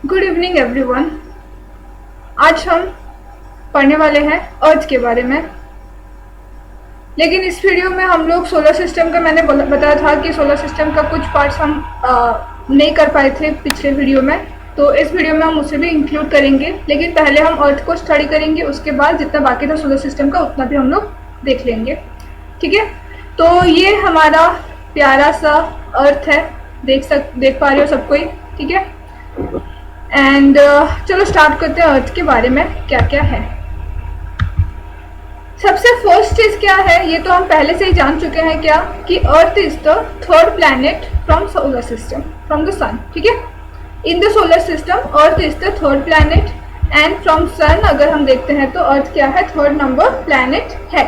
Good evening everyone. आज हम पढ़ने वाले हैं अर्थ के बारे में। लेकिन इस वीडियो में हम लोग सोलर सिस्टम का, मैंने बताया था कि सोलर सिस्टम का कुछ पार्ट्स हम नहीं कर पाए थे पिछले वीडियो में, तो इस वीडियो में हम उसे भी इंक्लूड करेंगे। लेकिन पहले हम अर्थ को स्टडी करेंगे, उसके बाद जितना बाकी था सोलर सिस्टम का उतना भी हम लोग देख लेंगे। ठीक है, तो ये हमारा प्यारा सा अर्थ है, देख पा रहे हो सब कोई। ठीक है, एंड चलो स्टार्ट करते हैं अर्थ के बारे में क्या क्या है। सबसे फर्स्ट चीज क्या है, ये तो हम पहले से ही जान चुके हैं क्या, कि earth is the third planet from solar system, from the sun. ठीक है, in the solar system earth is the third planet and from sun अगर हम देखते हैं तो अर्थ क्या है, थर्ड नंबर प्लैनेट है।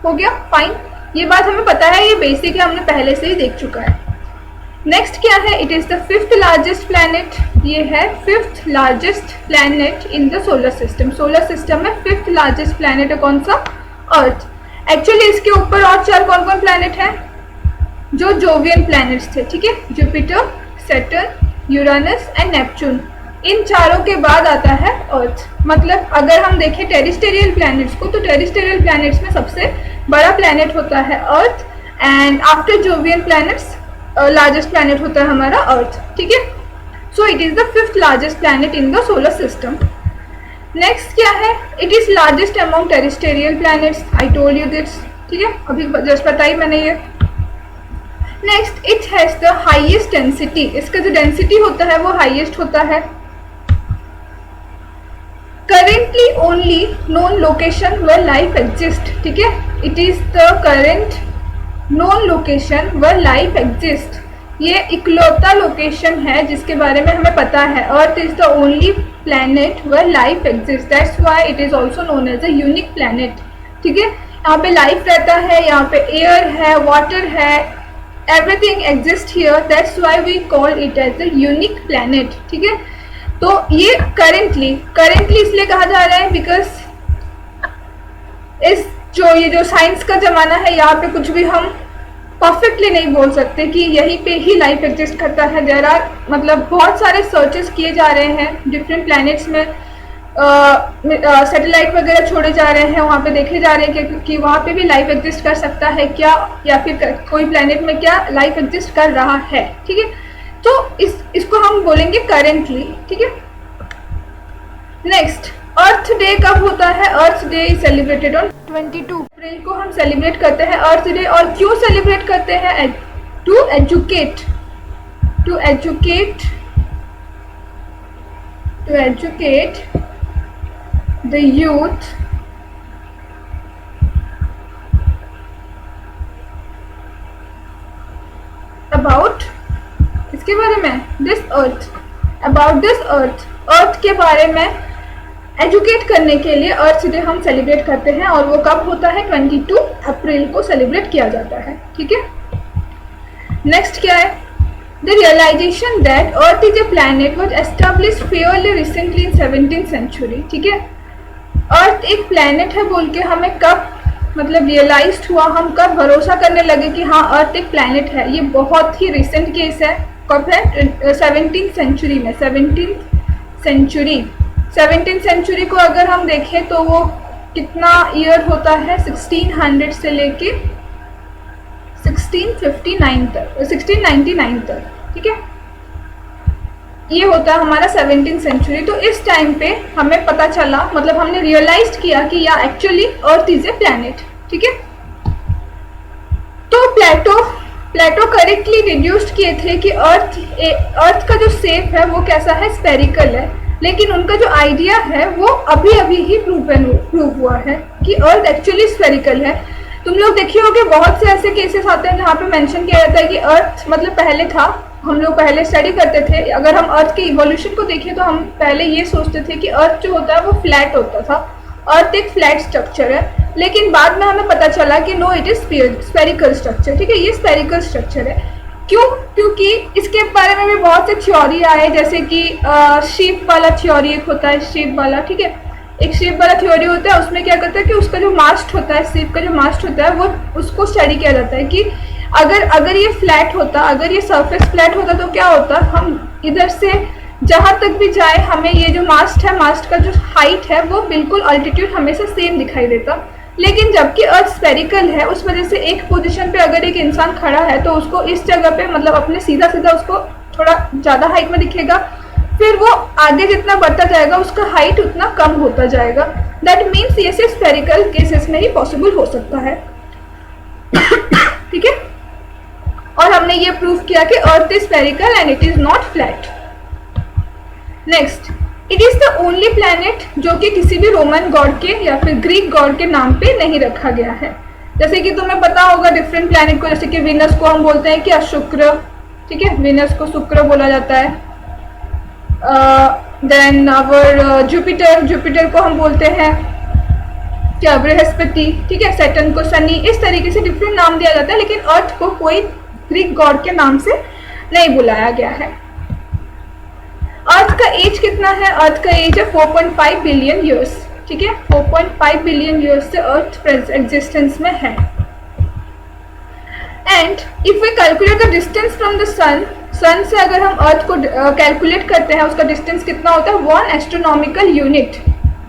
हो गया, फाइन, ये बात हमें पता है, ये बेसिक है, हमने पहले से ही देख चुका है। नेक्स्ट क्या है, it is the fifth largest planet. ये है fifth largest planet in the solar system. Solar system में फिफ्थ लार्जेस्ट प्लैनेट है कौन सा, अर्थ। एक्चुअली इसके ऊपर और चार कौन कौन प्लैनेट हैं, जो जोवियन प्लैनेट्स थे। ठीक है, Jupiter, Saturn, Uranus and Neptune. इन चारों के बाद आता है अर्थ। मतलब अगर हम देखें टेरेस्टेरियल प्लैनेट्स को, तो टेरेस्टेरियल प्लैनेट्स में सबसे बड़ा प्लैनेट होता है earth, and after jovian planets largest planet होता है हमारा अर्थ। ठीक है, so it is the fifth largest planet in the solar system. Next क्या है, it is largest among terrestrial planets, I told you this. ठीक है, अभी जस्ट बताई मैंने ये। Next, it has the highest density. इसका जो डेंसिटी होता है वो हाईएस्ट होता है। Currently only known location where life exist. ठीक है, it is the current known location were life exist. ये इकलौता लोकेशन है जिसके बारे में हमें पता है। Earth is the only planet where life exist, that's why it is also known as a unique planet. ठीक है, यहाँ पे लाइफ रहता है, यहाँ पे एयर है, वाटर है, everything exist here, that's why we call it as a unique planet. ठीक है, तो ये करेंटली इसलिए कहा जा रहा है बिकॉज इस ये जो साइंस का जमाना है, यहाँ पे कुछ भी हम परफेक्टली नहीं बोल सकते कि यहीं पे ही लाइफ एग्जिस्ट करता है। देयर आर, मतलब बहुत सारे सर्चेस किए जा रहे हैं डिफरेंट प्लैनेट्स में, सैटेलाइट वगैरह छोड़े जा रहे हैं, वहाँ पे देखे जा रहे हैं कि वहाँ पे भी लाइफ एग्जिस्ट कर सकता है क्या, या फिर कोई प्लैनेट में क्या लाइफ एग्जिस्ट कर रहा है। ठीक है, तो इसको हम बोलेंगे करेंटली। ठीक है, नेक्स्ट, अर्थ डे कब होता है। अर्थ डे इज सेलिब्रेटेड ऑन 22 अप्रैल को हम सेलिब्रेट करते हैं अर्थ डे। और क्यों सेलिब्रेट करते हैं, to educate the youth about, इसके बारे में, this earth, about this earth के बारे में एजुकेट करने के लिए अर्थ डे हम सेलिब्रेट करते हैं। और वो कब होता है, 22 अप्रैल को सेलिब्रेट किया जाता है। ठीक है, नेक्स्ट क्या है, the realization that earth is a planet was established fairly recently in 17th century. ठीक है, अर्थ एक प्लैनेट है बोल के हमें कब मतलब रियलाइज हुआ, हम कब भरोसा करने लगे कि हाँ अर्थ एक प्लैनेट है, ये बहुत ही रिसेंट केस है। कब है, 17th सेंचुरी में। 17th सेंचुरी को अगर हम देखें तो वो कितना ईयर होता है, 1600 से लेके 1659 तक, 1699 तक। ठीक है, ये होता है हमारा 17th सेंचुरी। तो इस टाइम पे हमें पता चला, मतलब हमने रियलाइज किया कि या actually earth is a planet. ठीक है, तो प्लेटो करेक्टली डिड्यूस्ड किए थे कि अर्थ का जो शेप है वो कैसा है, स्फेरिकल है। लेकिन उनका जो आइडिया है वो अभी ही प्रूव हुआ है कि अर्थ एक्चुअली स्फेरिकल है। तुम लोग देखे होगे बहुत से ऐसे केसेस आते हैं जहाँ पे मेंशन किया जाता है कि अर्थ मतलब पहले था, हम लोग पहले स्टडी करते थे, अगर हम अर्थ के इवोल्यूशन को देखें तो हम पहले ये सोचते थे कि अर्थ जो होता है वो फ्लैट होता था, अर्थ एक फ्लैट स्ट्रक्चर है। लेकिन बाद में हमें पता चला कि no, it is spherical structure. ठीक है, ये स्फेरिकल स्ट्रक्चर है। क्यों, क्योंकि इसके बारे में भी बहुत से थ्योरी आए, जैसे कि शेप वाला थ्योरी एक होता है, शेप वाला। ठीक है, एक शेप वाला थ्योरी होता है, उसमें क्या करता है कि उसका जो मास्ट होता है, शेप का जो मास्ट होता है, वो उसको स्टडी किया जाता है कि अगर ये फ्लैट होता, अगर ये सरफेस फ्लैट होता तो क्या होता, हम इधर से जहां तक भी जाए हमें ये जो मास्ट है, मास्ट का जो हाइट है वो बिल्कुल अल्टीट्यूड हमेशा सेम दिखाई देता। लेकिन जबकि अर्थ स्फेरिकल है, उस वजह से एक पोजीशन पे अगर एक इंसान खड़ा है तो उसको इस जगह पे मतलब अपने सीधा सीधा उसको थोड़ा ज़्यादा हाइट में दिखेगा, फिर वो आगे जितना बढ़ता जाएगा उसका हाइट उतना कम होता जाएगा। दैट मीन्स ये सिर्फ स्फेरिकल केसेस में ही पॉसिबल हो सकता है। ठीक है, और हमने ये प्रूव किया कि earth is spherical and it is not flat. Next, it is the only planet जो कि किसी भी रोमन गॉड के या फिर ग्रीक गॉड के नाम पे नहीं रखा गया है। जैसे कि तुम्हें पता होगा डिफरेंट प्लैनेट को, जैसे कि वीनस को हम बोलते हैं क्या, शुक्र। ठीक है, वीनस को शुक्र बोला जाता है। देन आवर जुपिटर को हम बोलते हैं क्या, बृहस्पति। ठीक है, सैटर्न को शनि। इस तरीके से डिफरेंट नाम दिया जाता है, लेकिन अर्थ को कोई ग्रीक गॉड के नाम से नहीं बुलाया गया है। अर्थ का एज कितना है? अर्थ का एज है 4.5 बिलियन ईयर्स। ठीक है, 4.5 बिलियन ईयर्स से अर्थ एग्जिस्टेंस में है। And if we calculate the distance from the sun, sun से अगर हम अर्थ को कैलकुलेट करते हैं उसका डिस्टेंस कितना होता है, 1 एस्ट्रोनॉमिकल यूनिट,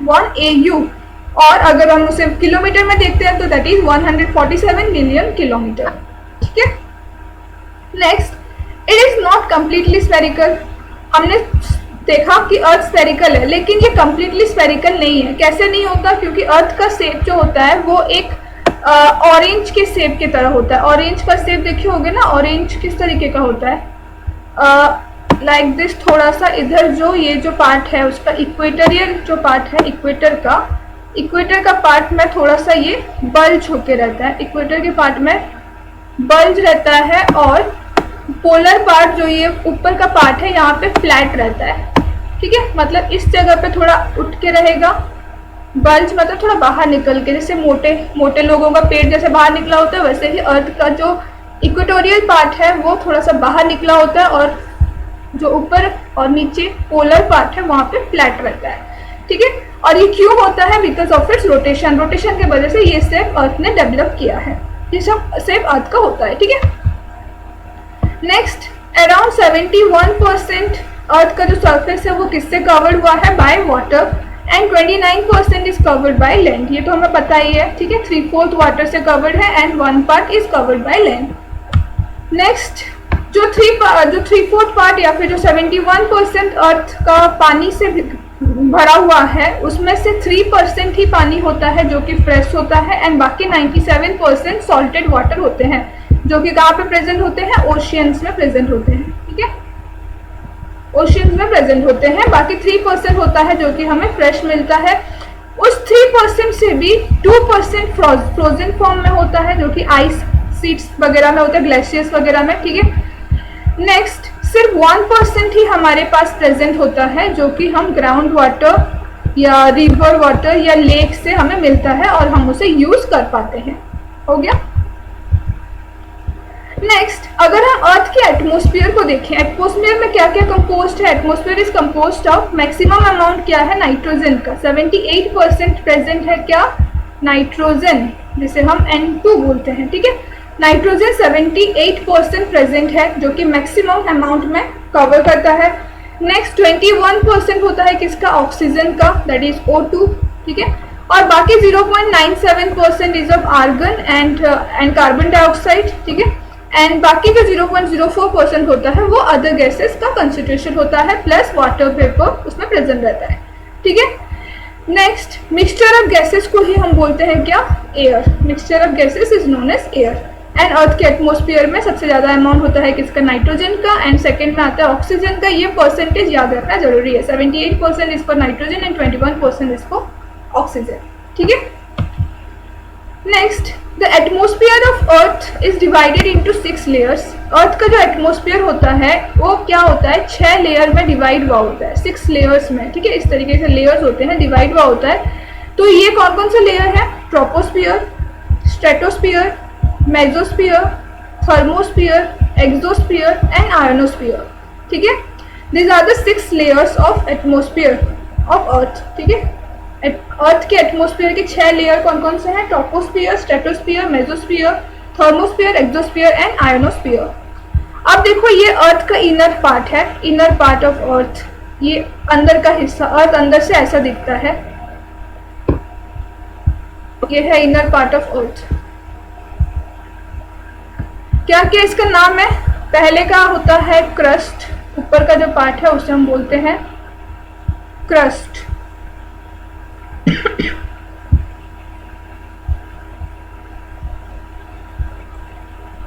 1 AU। और अगर हम उसे किलोमीटर में देखते हैं तो दैट इज 147 मिलियन किलोमीटर। ठीक है, next, it is not completely spherical. हमने देखा कि अर्थ स्फेरिकल है, लेकिन ये कंप्लीटली स्फेरिकल नहीं है। कैसे नहीं होता? क्योंकि अर्थ का शेप जो होता है वो एक ऑरेंज के शेप की तरह होता है। ऑरेंज का शेप देखे होगे ना, ऑरेंज किस तरीके का होता है, लाइक दिस। थोड़ा सा इधर जो ये जो पार्ट है उसका इक्वेटोरियल जो पार्ट है, इक्वेटर का पार्ट में थोड़ा सा ये बल्ज होके रहता है। इक्वेटर के पार्ट में बल्ज रहता है और पोलर पार्ट जो ये ऊपर का पार्ट है यहाँ पे फ्लैट रहता है। ठीक है, मतलब इस जगह पे थोड़ा उठ के रहेगा। बल्ज मतलब थोड़ा बाहर निकल के, जैसे मोटे लोगों का पेट जैसे बाहर निकला होता है, वैसे ही अर्थ का जो इक्वेटोरियल पार्ट है वो थोड़ा सा बाहर निकला होता है, और जो ऊपर और नीचे पोलर पार्ट है वहाँ पे फ्लैट रहता है। ठीक है, और ये क्यों होता है? Because of its rotation. Rotation की वजह से ये शेप अर्थ ने डेवलप किया है। ये सब शेप अर्थ का होता है। ठीक है, नेक्स्ट, अराउंड 71% अर्थ का जो सरफेस है वो किससे कवर्ड हुआ है? By water, and 29% is covered by land. ये तो हमें पता ही है। ठीक है, 3/4 वाटर से कवर्ड है and 1 part is covered by land. Next, जो 3/4 पार्ट या फिर जो 71% अर्थ का पानी से भरा हुआ है, उसमें से 3% ही पानी होता है जो कि फ्रेश होता है, एंड बाकी 97% सॉल्टेड वाटर होते हैं, जो कि कहाँ पे प्रेजेंट होते हैं? ओशियंस में प्रेजेंट होते हैं। ठीक है, ओशियंस में प्रेजेंट होते हैं। बाकी 3% होता है जो कि हमें फ्रेश मिलता है। उस 3% से भी 2% फ्रोजन फॉर्म में होता है, जो कि आइस सीट्स वगैरह में होता है, ग्लेशियर्स वगैरह में। ठीक है, नेक्स्ट, सिर्फ 1% ही हमारे पास प्रेजेंट होता है जो कि हम ग्राउंड वाटर या रिवर वाटर या लेक से हमें मिलता है और हम उसे यूज कर पाते हैं। हो गया। नेक्स्ट, अगर हम अर्थ के एटमॉस्फेयर को देखें, एटमॉस्फेयर में क्या क्या कंपोज्ड है? Atmosphere is composed of, maximum amount क्या है? नाइट्रोजन का 78% प्रेजेंट है। क्या? नाइट्रोजन, जिसे हम N2 बोलते हैं। ठीक है, नाइट्रोजन 78% प्रेजेंट है, जो कि मैक्सिमम अमाउंट में कवर करता है। नेक्स्ट 21% होता है किसका? ऑक्सीजन का, दैट इज O2। ठीक है, और बाकी 0.97% is of argon and carbon dioxide. ठीक है, एंड बाकी जो 0.04% होता है वो अदर गैसेस का कंसिट्रेशन होता है, प्लस वाटर वेपर उसमें प्रेजेंट रहता है। ठीक है, नेक्स्ट, मिक्सचर ऑफ गैसेस को ही हम बोलते हैं क्या? Air. Mixture of gases is known as air. And earth के एटमॉस्फेयर में सबसे ज़्यादा अमाउंट होता है किसका? नाइट्रोजन का, एंड सेकंड में आता है ऑक्सीजन का। ये परसेंटेज याद रखना जरूरी है। 78% is for nitrogen and 21% is for oxygen. ठीक है, next, the atmosphere of earth is divided into 6 layers. Earth का जो एटमॉस्फेयर होता है वो क्या होता है? 6 लेयर में डिवाइड हुआ होता है, 6 लेयर्स में। ठीक है, इस तरीके से लेयर्स होते हैं, डिवाइड हुआ होता है। तो ये कौन कौन से लेयर है? Troposphere, stratosphere, mesosphere, thermosphere, exosphere and ionosphere. ठीक है, these are the 6 layers of atmosphere of earth. ठीक है, अर्थ के एटमॉस्फेयर के 6 लेयर कौन कौन से हैं? Troposphere, stratosphere, mesosphere, thermosphere, exosphere and ionosphere. अब देखो, ये अर्थ का इनर पार्ट है, इनर पार्ट ऑफ अर्थ। ये अंदर का हिस्सा, अर्थ अंदर से ऐसा दिखता है, ये है इनर पार्ट ऑफ अर्थ। क्या क्या इसका नाम है? पहले का होता है क्रस्ट, ऊपर का जो पार्ट है उसे हम बोलते हैं क्रस्ट।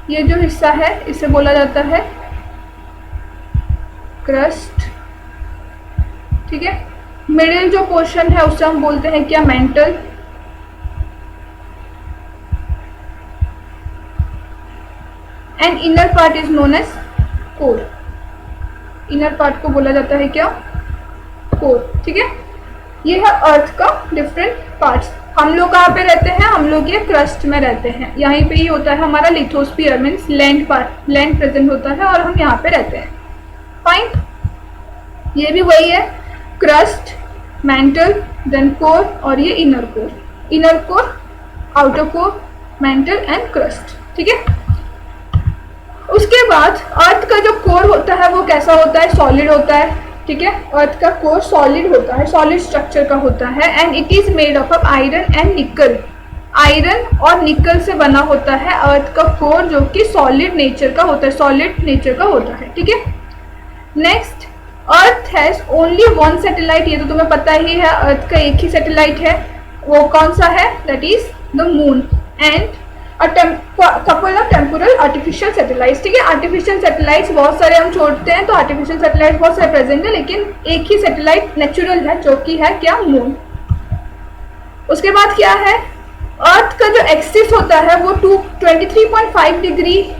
ये जो हिस्सा है इसे बोला जाता है क्रस्ट, ठीक है। मिडिल जो पोर्शन है उसे हम बोलते हैं क्या? Mantle. And inner part is known as core. Inner part को बोला जाता है क्या? कोर, ठीक है। ये है अर्थ का डिफरेंट पार्ट्स। हम लोग कहाँ पे रहते हैं? हम लोग ये क्रस्ट में रहते हैं, यहीं पे ही होता है हमारा lithosphere, means land part, land present होता है और हम यहाँ पे रहते हैं। फाइन, ये भी वही है, क्रस्ट, मेंटल, देन कोर और ये inner core. Inner core, outer core, mental and crust, ठीक है। उसके बाद अर्थ का जो कोर होता है वो कैसा होता है? सॉलिड होता है, ठीक है। अर्थ का कोर सॉलिड होता है, सॉलिड स्ट्रक्चर का होता है। And it is made of iron and निकल। आयरन और निकल से बना होता है अर्थ का कोर, जो कि सॉलिड नेचर का होता है, सॉलिड नेचर का होता है, ठीक है। Next, earth has only one satellite. ये तो तुम्हें पता ही है, अर्थ का एक ही सैटेलाइट है, वो कौन सा है? That is the moon. And couple of temporal artificial satellites, ठीक है। आर्टिफिशियल सैटेलाइट्स बहुत सारे हम छोड़ते हैं, तो आर्टिफिशियल सैटेलाइट्स बहुत सारे प्रेजेंट है, लेकिन एक ही सैटेलाइट नेचुरल है, जो कि है क्या? मून। उसके बाद क्या है? अर्थ का जो एक्सिस होता है वो 23.5 डिग्री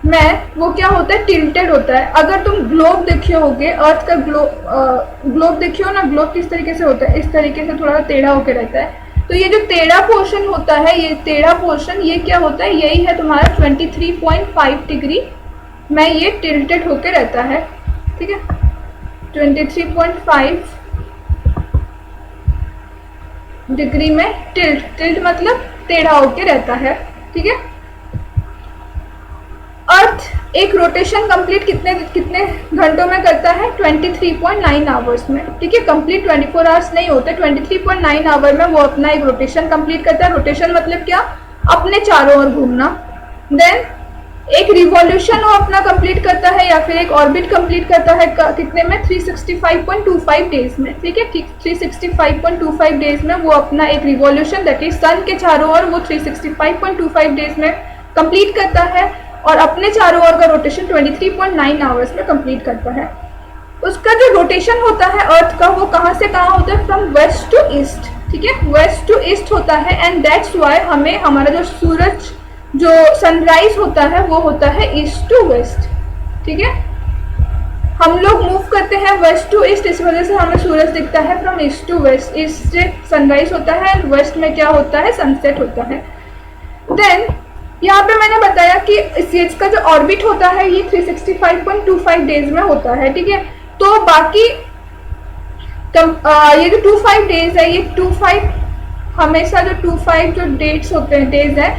में वो क्या होता है? टिल्टेड होता है। अगर तुम ग्लोब देखे होगे, अर्थ का ग्लोब देखे हो ना, ग्लोब किस तरीके से होता है? इस तरीके से थोड़ा टेढ़ा होकर रहता है। तो ये जो टेढ़ा पोर्शन होता है, ये टेढ़ा पोर्शन ये क्या होता है? यही है तुम्हारा 23.5 डिग्री में ये टिल्टेड होकर रहता है, ठीक है। 23.5 डिग्री में टिल्ट मतलब टेढ़ा होकर रहता है, ठीक है। अर्थ एक रोटेशन कंप्लीट कितने घंटों में करता है? 23.9 आवर्स में, ठीक है। कंप्लीट 24 आवर्स नहीं होते, 23.9 आवर में वो अपना एक रोटेशन कंप्लीट करता है। रोटेशन मतलब क्या? अपने चारों ओर घूमना। देन एक रिवॉल्यूशन वो अपना कंप्लीट करता है, या फिर एक ऑर्बिट कंप्लीट करता है कितने में? 365.25 डेज में, ठीक है। 365.25 डेज में वो अपना एक रिवॉल्यूशन, दैट इज सन के चारों ओर, वो 365.25 डेज में कंप्लीट करता है, और अपने चारों ओर का रोटेशन 23.9 आवर्स में कंप्लीट करता है। उसका जो रोटेशन होता है अर्थ का, वो कहाँ से कहाँ होता है? फ्रॉम वेस्ट टू ईस्ट, ठीक है। वेस्ट टू ईस्ट होता है, एंड दैट्स व्हाई हमें हमारा जो सूरज, जो सनराइज होता है वो होता है ईस्ट टू वेस्ट, ठीक है। हम लोग मूव करते हैं वेस्ट टू ईस्ट, इस वजह से हमें सूरज दिखता है from east to west. East से सनराइज होता है एंड वेस्ट में क्या होता है? सनसेट होता है। देन यहाँ पे मैंने बताया कि इसका जो ऑर्बिट होता है ये 365.25 डेज में होता है, ठीक है। तो बाकी ये जो 25 डेज है, ये 25 हमेशा जो 25 जो डेट्स होते हैं, डेज है,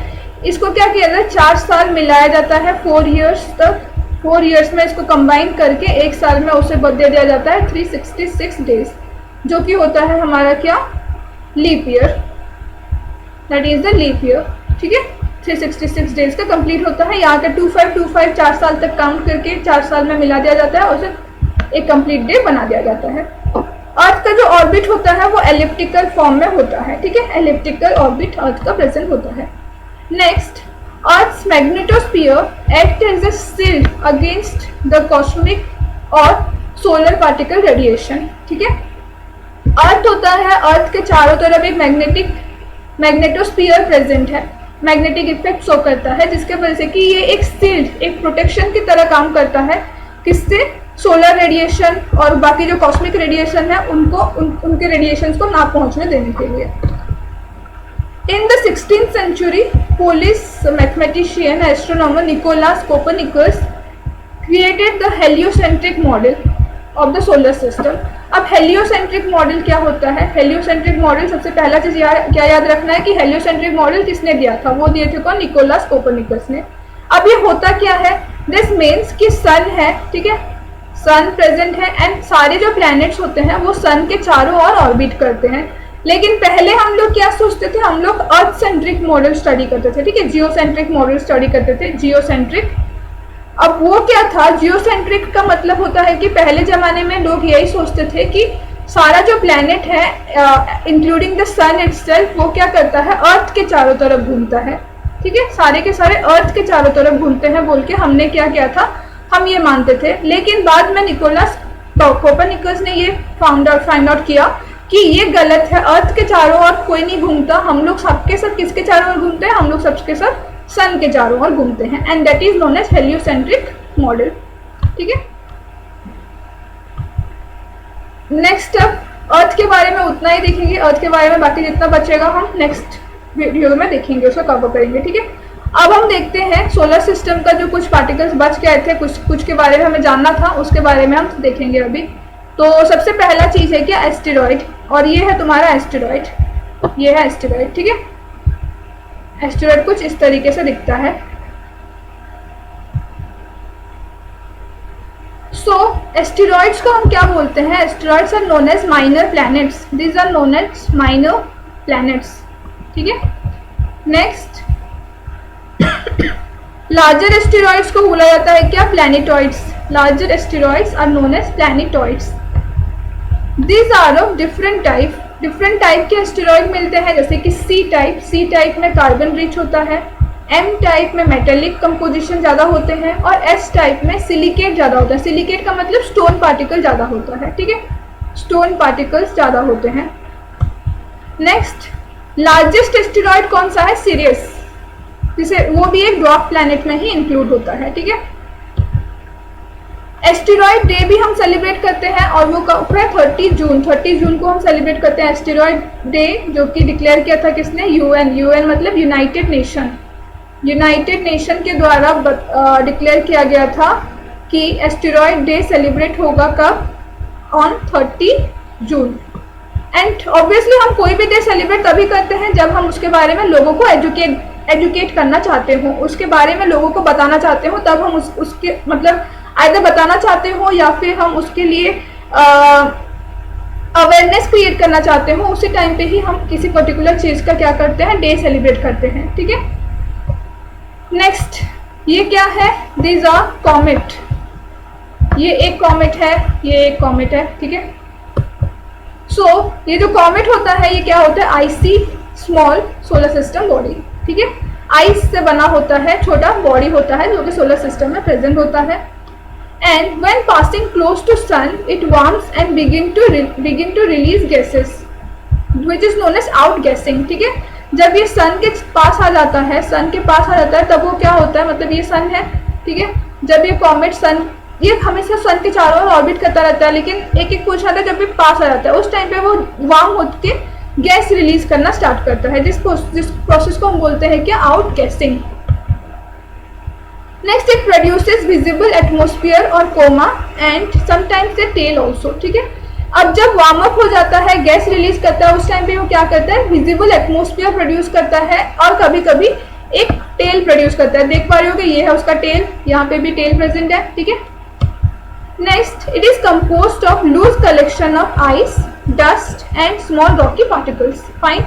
इसको क्या किया जाता है? 4 साल मिलाया जाता है 4 ईयर्स तक। 4 ईयर्स में इसको कंबाइन करके एक साल में उसे दे दिया जाता है 366 डेज, जो कि होता है हमारा क्या? Leap year, that is the leap year, ठीक है। 366 डेज का कंप्लीट होता है। यहाँ का 2525 4 साल तक काउंट करके 4 साल में मिला दिया जाता है, और उसे एक कंप्लीट डे बना दिया जाता है। अर्थ का जो ऑर्बिट होता है वो एलिप्टिकल फॉर्म में होता है, ठीक है। एलिप्टिकल ऑर्बिट अर्थ का प्रेजेंट होता है। Next, earth's magnetosphere act as a shield against the cosmic और सोलर पार्टिकल रेडिएशन, ठीक है। अर्थ होता है, अर्थ के चारों तरफ एक मैग्नेटोस्फीयर प्रेजेंट है, मैग्नेटिक इफेक्ट शो करता है, जिसके वजह से कि ये एक शील्ड, एक प्रोटेक्शन की तरह काम करता है। किससे? सोलर रेडिएशन और बाकी जो कॉस्मिक रेडिएशन है उनको उनके रेडिएशंस को ना पहुंचने देने के लिए। In the 16th century, Polish mathematician astronomer Nicolaus Copernicus created the heliocentric model of the solar system. अब हेलियोसेंट्रिक मॉडल क्या होता है? हेलियोसेंट्रिक मॉडल सबसे पहला चीज क्या याद रखना है कि हेलियोसेंट्रिक मॉडल किसने दिया था? वो दिए थे कौन? निकोलस कोपरनिकस ने। अब ये होता क्या है? दिस मीन्स कि सन है, ठीक है, सन प्रेजेंट है एंड सारे जो प्लैनेट्स होते हैं वो सन के चारों ओर ऑर्बिट करते हैं। लेकिन पहले हम लोग क्या सोचते थे, हम लोग अर्थ सेंट्रिक मॉडल स्टडी करते थे, ठीक है, जियोसेंट्रिक मॉडल स्टडी करते थे, जियोसेंट्रिक। अब वो क्या था, जियोसेंट्रिक का मतलब होता है कि पहले जमाने में लोग यही सोचते थे कि सारा जो प्लैनेट है इंक्लूडिंग द सन इटसेल्फ वो क्या करता है, अर्थ के चारों तरफ घूमता है, ठीक है, सारे के सारे अर्थ के चारों तरफ घूमते हैं बोल के हमने क्या किया था, हम ये मानते थे। लेकिन बाद में निकोलस कोपरनिकस ने ये फाइंड आउट किया कि ये गलत है, अर्थ के चारों ओर कोई नहीं घूमता, हम लोग सबके सब किसके चारों ओर घूमते हैं, हम लोग सबके सब सन के चारों ओर घूमते हैं, and that is known as heliocentric model, ठीक है। नेक्स्ट अब अर्थ के बारे में उतना ही देखेंगे, अर्थ के बारे में बाकी जितना बचेगा हम नेक्स्ट वीडियो में देखेंगे, उसको कवर करेंगे, ठीक है। अब हम देखते हैं सोलर सिस्टम का जो कुछ पार्टिकल्स बच गए थे, कुछ के बारे में हमें जानना था, उसके बारे में हम देखेंगे अभी। तो सबसे पहला चीज़ है क्या, एस्टेरॉइड, और ये है तुम्हारा एस्टेरॉइड, ये है एस्टेरॉइड, ठीक है। एस्टेरॉइड कुछ इस तरीके से दिखता है। सो एस्टेरॉइड्स को हम क्या बोलते हैं, asteroids are known as minor planets, these are known as minor planets, ठीक है। नेक्स्ट लार्जर एस्टेरॉइड्स को बोला जाता है क्या, planetoids, larger asteroids are known as planetoids. These are of different type के एस्टेरॉइड मिलते हैं, जैसे कि सी टाइप में कार्बन रिच होता है, एम टाइप में मेटेलिक कंपोजिशन ज़्यादा होते हैं, और एस टाइप में सिलिकेट ज़्यादा होता है। सिलिकेट का मतलब स्टोन पार्टिकल ज़्यादा होता है, ठीक है, स्टोन पार्टिकल्स ज़्यादा होते हैं। नेक्स्ट लार्जेस्ट एस्टेरॉइड कौन सा है, सिरियस, जिसे वो भी एक ड्वार्फ प्लैनेट में ही इंक्लूड होता है, ठीक है। एस्टेरॉइड डे भी हम सेलिब्रेट करते हैं, और वो कब है, 30 जून को हम सेलिब्रेट करते हैं एस्टेरॉइड डे, जो कि डिक्लेयर किया था किसने, यूएन मतलब यूनाइटेड नेशन के द्वारा डिक्लेयर किया गया था कि एस्टेरॉइड डे सेलिब्रेट होगा कब, ऑन 30 जून। एंड ऑब्वियसली हम कोई भी डे सेलिब्रेट तभी करते हैं जब हम उसके बारे में लोगों को एजुकेट करना चाहते हो, उसके बारे में लोगों को बताना चाहते हो, तब हम उसके मतलब आइदर बताना चाहते हो या फिर हम उसके लिए अवेयरनेस क्रिएट करना चाहते हो, उसी टाइम पे ही हम किसी पर्टिकुलर चीज़ का क्या करते हैं, डे सेलिब्रेट करते हैं, ठीक है। नेक्स्ट ये क्या है, दीज आर कॉमेट, ये एक कॉमेट है, ये एक कॉमेट है, ठीक है। सो ये जो कॉमेट होता है ये क्या होता है, IC small solar system body, ठीक है, आइस से बना होता है, छोटा बॉडी होता है जो कि सोलर सिस्टम में प्रेजेंट होता है। And when passing close to sun it warms and begin to release gases which is known as out gassing, ठीक है। जब ये सन के पास आ जाता है, तब वो क्या होता है, मतलब ये सन है, ठीक है, जब ये कॉमेट सन ये हमेशा सन के चारों ओर ऑर्बिट करता रहता है, लेकिन एक एक पोजीशन आता है जब ये पास आ जाता है, उस टाइम पे वो वार्म होकर गैस रिलीज करना स्टार्ट करता है, जिस प्रोसेस को हम बोलते हैं क्या, outgassing. Next it produces visible atmosphere और coma and sometimes a tail also, ठीक है। अब जब वार्म अप हो जाता है, गैस रिलीज करता है, उस टाइम पे वो क्या करता है, विजिबल एटमॉस्फेयर प्रोड्यूस करता है, और कभी कभी एक टेल प्रोड्यूस करता है। देख पा रहे हो कि ये है उसका टेल, यहाँ पे भी टेल प्रेजेंट है, ठीक है। Next it is composed of loose collection of ice, dust and small rocky particles, fine.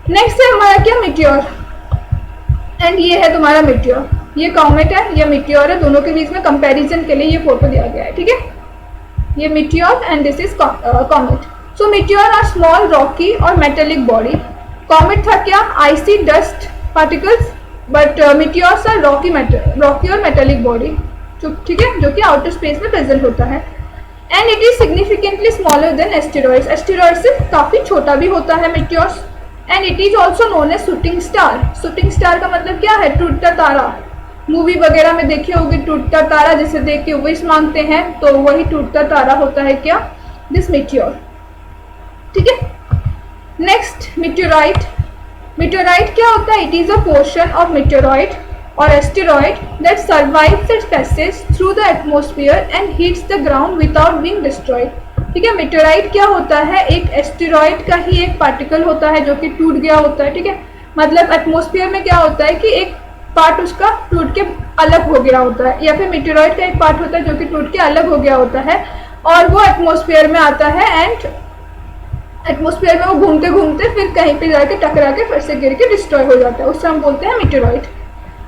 Next है हमारा क्या, मिटियोर, एंड ये है तुम्हारा मिटियोर, ये कॉमेट है, ये मिटियोर है, दोनों के बीच में कंपैरिजन के लिए ये फोटो दिया गया है, ठीक है। ये meteor and this is comet. So meteor are small rocky और मेटेलिक बॉडी, कॉमेट था क्या, icy dust particles, but meteors are rocky और मेटेलिक बॉडी, ठीक है, जो कि आउटर स्पेस में प्रेजेंट होता है। And it is significantly smaller than asteroids, asteroid से काफ़ी छोटा भी होता है meteors. And it is also known as shooting star, shooting star का मतलब क्या है, टूटता तारा, मूवी वगैरह में देखे होगी टूटता तारा, जिसे देख के विश मांगते हैं, तो वही टूटता तारा होता है क्या, दिस मिटियोर, ठीक है। नेक्स्ट मिटियोराइट, मिटियोराइट क्या होता है, it is a portion of meteoroid or asteroid that survives its passage through the atmosphere and hits the ground without being destroyed, ठीक है। मेटेराइट क्या होता है, एक एस्टेरॉइड का ही एक पार्टिकल होता है जो कि टूट गया होता है, ठीक है। मतलब एटमॉस्फेयर में क्या होता है कि एक पार्ट उसका टूट के अलग हो गया होता है, या फिर मीटेरॉइड का एक पार्ट होता है जो कि टूट के अलग हो गया होता है और वो एटमॉस्फेयर में आता है एंड एटमॉस्फेयर में वो घूमते घूमते फिर कहीं पे जाके टकरा के फिर से गिर के डिस्ट्रॉय हो जाता है, उससे हम बोलते हैं मीटेरॉइड।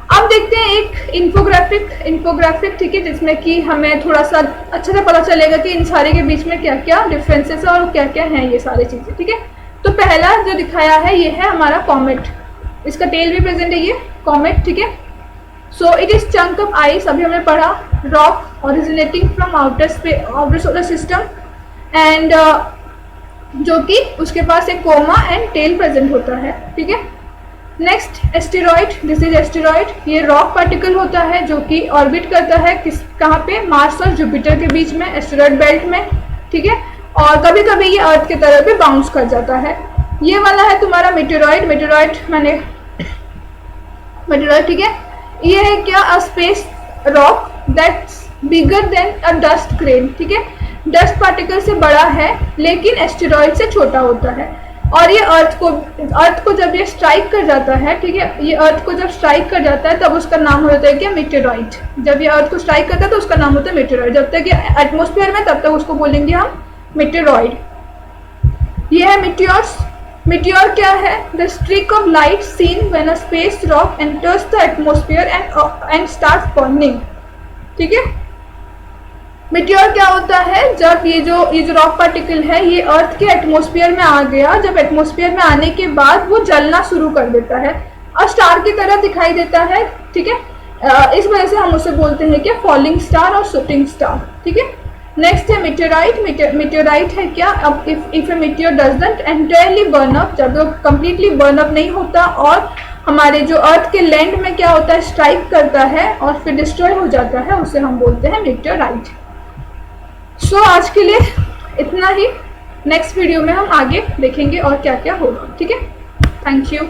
अब देखते हैं एक इन्फोग्राफिक, ठीक है, जिसमें कि हमें थोड़ा सा अच्छे से पता चलेगा कि इन सारे के बीच में क्या क्या डिफरेंसेस है और क्या क्या हैं ये सारी चीज़ें, ठीक है। तो पहला जो दिखाया है ये है हमारा कॉमेट, इसका टेल भी प्रेजेंट है ये कॉमेट, ठीक है। So it is chunk of ice, अभी हमने पढ़ा, rock originating from outer solar system and जो कि उसके पास एक कोमा एंड टेल प्रेजेंट होता है, ठीक है। Next asteroid, this is asteroid, ये रॉक पार्टिकल होता है जो कि ऑर्बिट करता है कहाँ पे, मार्स और जुपिटर के बीच में, एस्टेरॉइड बेल्ट में, ठीक है। और कभी कभी ये अर्थ की तरफ भी बाउंस कर जाता है। ये वाला है तुम्हारा मीटेरॉइड, ठीक है। ये है क्या, अ space rock that's bigger than a dust grain, ठीक है, डस्ट पार्टिकल से बड़ा है लेकिन एस्टेरॉइड से छोटा होता है। और ये अर्थ को जब ये स्ट्राइक कर जाता है, ठीक है, ये अर्थ को जब स्ट्राइक कर जाता है तब उसका नाम होता है क्या, मीटेरॉइड। जब ये अर्थ को स्ट्राइक करता है तो उसका नाम होता है मीटेरॉइड, जब तक ये एटमॉस्फेयर में तब तक उसको बोलेंगे हम मीटेरॉइड। ये है मीटियोर्स। मीटियोर क्या है, the streak of light seen when a space rock enters the atmosphere and start burning, ठीक है। मीटियोर क्या होता है, जब ये जो रॉक पार्टिकल है ये अर्थ के एटमॉस्फेयर में आ गया, जब एटमॉस्फेयर में आने के बाद वो जलना शुरू कर देता है और स्टार की तरह दिखाई देता है, ठीक है। इस वजह से हम उसे बोलते हैं क्या, फॉलिंग स्टार और शूटिंग स्टार, ठीक है। नेक्स्ट है मीटेराइट। मीटेराइट है क्या, अब if A meteor doesn't entirely burn up, जब वो कंप्लीटली बर्न अप नहीं होता और हमारे जो अर्थ के लैंड में क्या होता है, स्ट्राइक करता है और फिर डिस्ट्रॉय हो जाता है, उसे हम बोलते हैं मीटेराइट। सो आज के लिए इतना ही, नेक्स्ट वीडियो में हम आगे देखेंगे और क्या क्या होगा, ठीक है। Thank you.